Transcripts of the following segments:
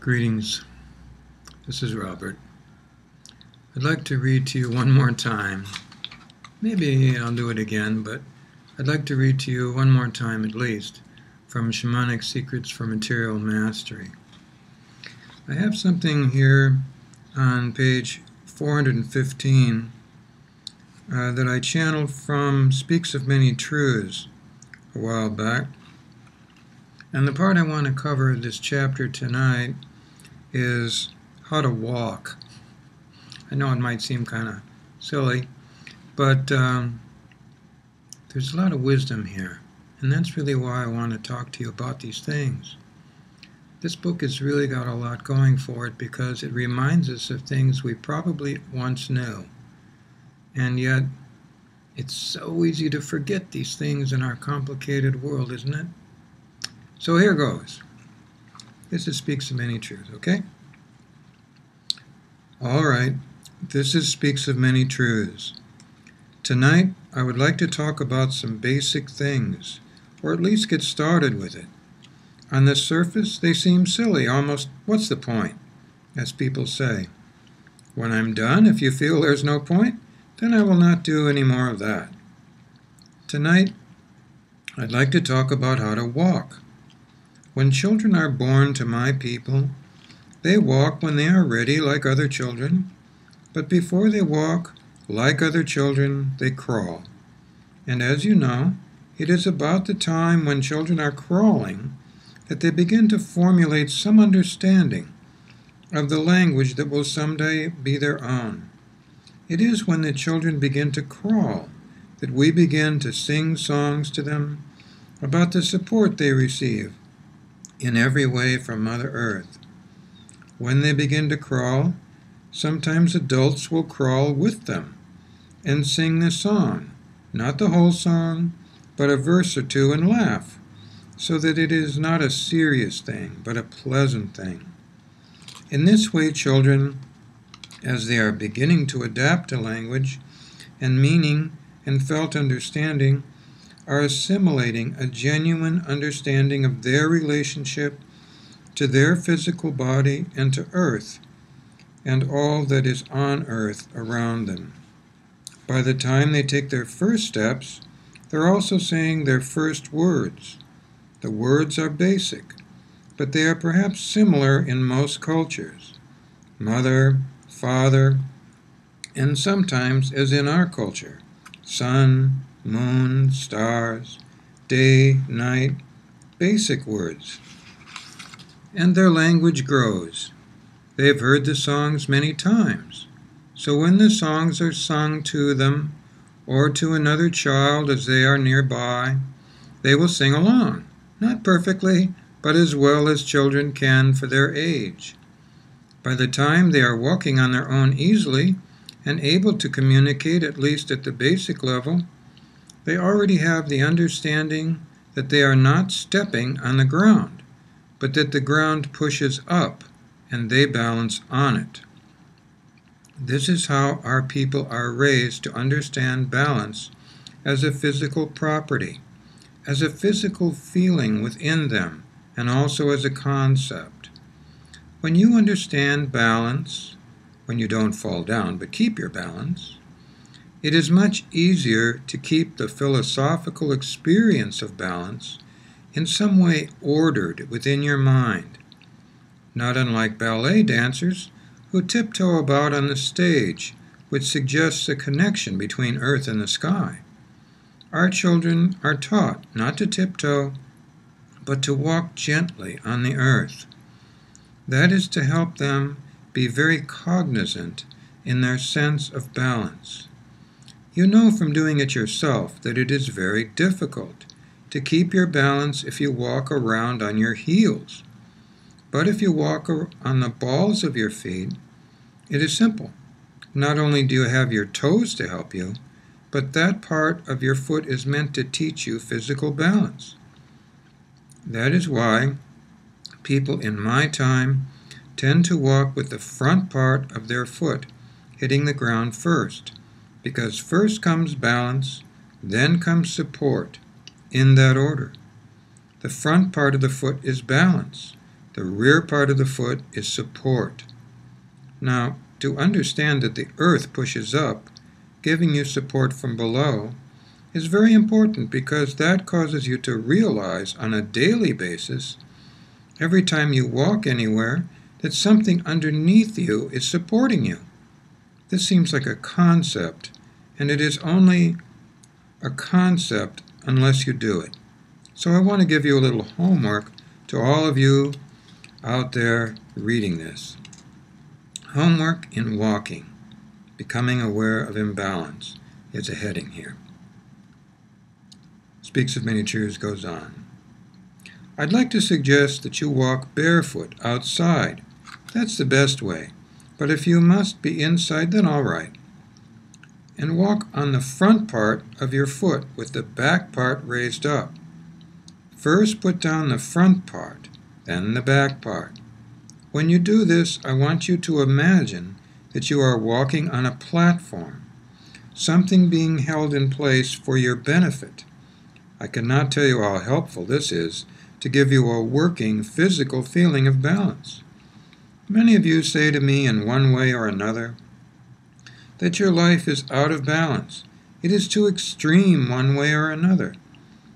Greetings, this is Robert. I'd like to read to you one more time. Maybe I'll do it again, but I'd like to read to you one more time at least from Shamanic Secrets for Material Mastery. I have something here on page 415 that I channeled from Speaks of Many Truths a while back. And the part I want to cover this chapter tonight is how to walk. I know it might seem kind of silly, but there's a lot of wisdom here, and that's really why I want to talk to you about these things. This book has really got a lot going for it because it reminds us of things we probably once knew, and yet it's so easy to forget these things in our complicated world, isn't it? So here goes. This Speaks of Many Truths, okay? All right, this Speaks of Many Truths. Tonight, I would like to talk about some basic things, or at least get started with it. On the surface, they seem silly, almost, what's the point, as people say. When I'm done, if you feel there's no point, then I will not do any more of that. Tonight, I'd like to talk about how to walk. When children are born to my people, they walk when they are ready like other children, but before they walk like other children, they crawl. And as you know, it is about the time when children are crawling that they begin to formulate some understanding of the language that will someday be their own. It is when the children begin to crawl that we begin to sing songs to them about the support they receive in every way from Mother Earth. When they begin to crawl, sometimes adults will crawl with them and sing the song, not the whole song, but a verse or two, and laugh, so that it is not a serious thing, but a pleasant thing. In this way, children, as they are beginning to adapt to language and meaning and felt understanding, are assimilating a genuine understanding of their relationship to their physical body and to Earth, and all that is on Earth around them. By the time they take their first steps, they're also saying their first words. The words are basic, but they are perhaps similar in most cultures. Mother, father, and sometimes, as in our culture, sun, moon, stars, day, night, basic words. And their language grows. They have heard the songs many times. So when the songs are sung to them, or to another child as they are nearby, they will sing along, not perfectly, but as well as children can for their age. By the time they are walking on their own easily and able to communicate at least at the basic level, they already have the understanding that they are not stepping on the ground, but that the ground pushes up and they balance on it. This is how our people are raised to understand balance as a physical property, as a physical feeling within them, and also as a concept. When you understand balance, when you don't fall down but keep your balance, it is much easier to keep the philosophical experience of balance in some way ordered within your mind, not unlike ballet dancers who tiptoe about on the stage, which suggests a connection between earth and the sky. Our children are taught not to tiptoe, but to walk gently on the earth. That is to help them be very cognizant in their sense of balance. You know from doing it yourself that it is very difficult to keep your balance if you walk around on your heels. But if you walk on the balls of your feet, it is simple. Not only do you have your toes to help you, but that part of your foot is meant to teach you physical balance. That is why people in my time tend to walk with the front part of their foot hitting the ground first, because first comes balance, then comes support, in that order. The front part of the foot is balance. The rear part of the foot is support. Now, to understand that the earth pushes up, giving you support from below, is very important because that causes you to realize on a daily basis, every time you walk anywhere, that something underneath you is supporting you. This seems like a concept, and it is only a concept unless you do it. So I want to give you a little homework to all of you out there reading this. Homework in walking, becoming aware of imbalance, is a heading here. Speaks of Many Truths goes on. I'd like to suggest that you walk barefoot outside. That's the best way. But if you must be inside, then all right. And walk on the front part of your foot with the back part raised up. First put down the front part, then the back part. When you do this, I want you to imagine that you are walking on a platform, something being held in place for your benefit. I cannot tell you how helpful this is to give you a working physical feeling of balance. Many of you say to me in one way or another that your life is out of balance. It is too extreme one way or another.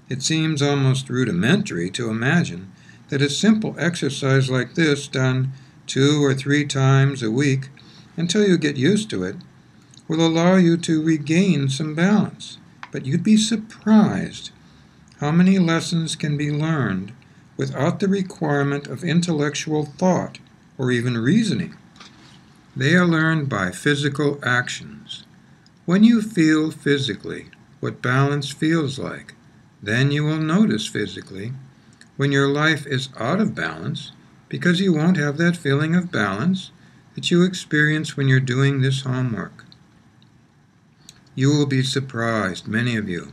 It seems almost rudimentary to imagine that a simple exercise like this done 2 or 3 times a week until you get used to it will allow you to regain some balance. But you'd be surprised how many lessons can be learned without the requirement of intellectual thought or even reasoning. They are learned by physical actions. When you feel physically what balance feels like, then you will notice physically when your life is out of balance, because you won't have that feeling of balance that you experience when you're doing this homework. You will be surprised, many of you,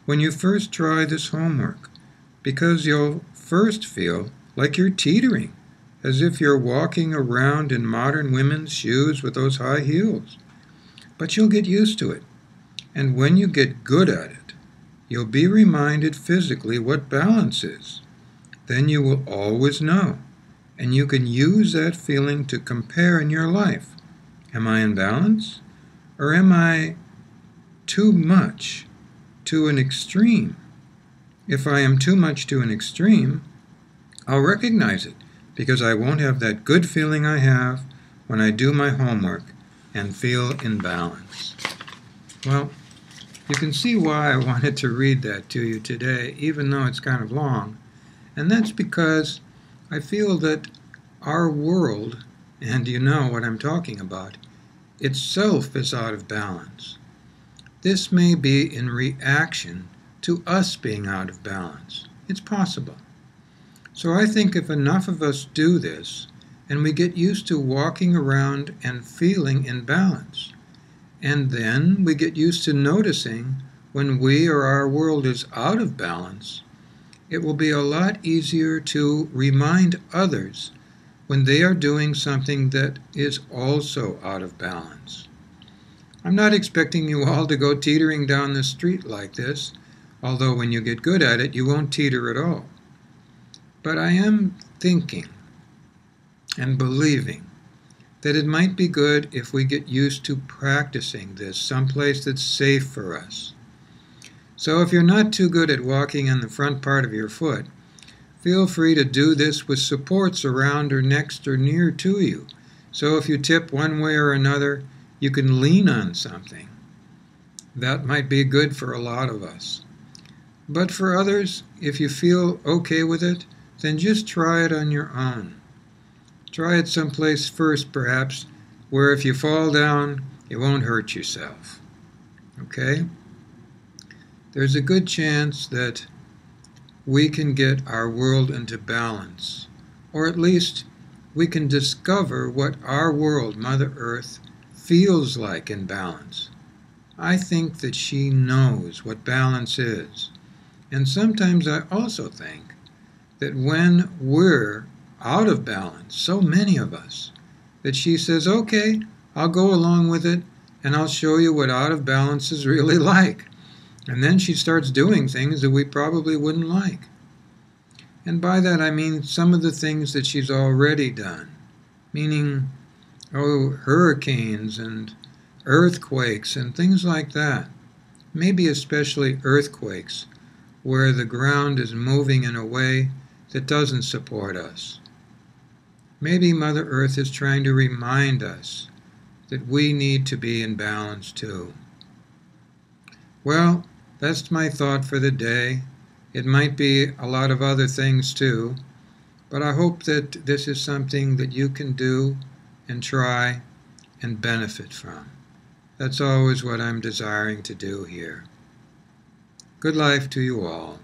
when you first try this homework, because you'll first feel like you're teetering, as if you're walking around in modern women's shoes with those high heels. But you'll get used to it, and when you get good at it, you'll be reminded physically what balance is. Then you will always know, and you can use that feeling to compare in your life. Am I in balance? Or am I too much to an extreme? If I am too much to an extreme, I'll recognize it, because I won't have that good feeling I have when I do my homework and feel in balance. Well, you can see why I wanted to read that to you today, even though it's kind of long. And that's because I feel that our world, and you know what I'm talking about, itself is out of balance. This may be in reaction to us being out of balance. It's possible. So I think if enough of us do this, and we get used to walking around and feeling in balance, and then we get used to noticing when we or our world is out of balance, it will be a lot easier to remind others when they are doing something that is also out of balance. I'm not expecting you all to go teetering down the street like this, although when you get good at it, you won't teeter at all. But I am thinking and believing that it might be good if we get used to practicing this someplace that's safe for us. So if you're not too good at walking on the front part of your foot, feel free to do this with supports around or next or near to you. So if you tip one way or another, you can lean on something. That might be good for a lot of us. But for others, if you feel okay with it, then just try it on your own. Try it someplace first, perhaps, where if you fall down, it won't hurt yourself. Okay? There's a good chance that we can get our world into balance, or at least we can discover what our world, Mother Earth, feels like in balance. I think that she knows what balance is. And sometimes I also think that when we're out of balance, so many of us, that she says, okay, I'll go along with it, and I'll show you what out of balance is really like. And then she starts doing things that we probably wouldn't like. And by that I mean some of the things that she's already done, meaning, hurricanes and earthquakes and things like that. Maybe especially earthquakes, where the ground is moving in a way that doesn't support us. Maybe Mother Earth is trying to remind us that we need to be in balance too. Well, that's my thought for the day. It might be a lot of other things too, but I hope that this is something that you can do and try and benefit from. That's always what I'm desiring to do here. Good life to you all.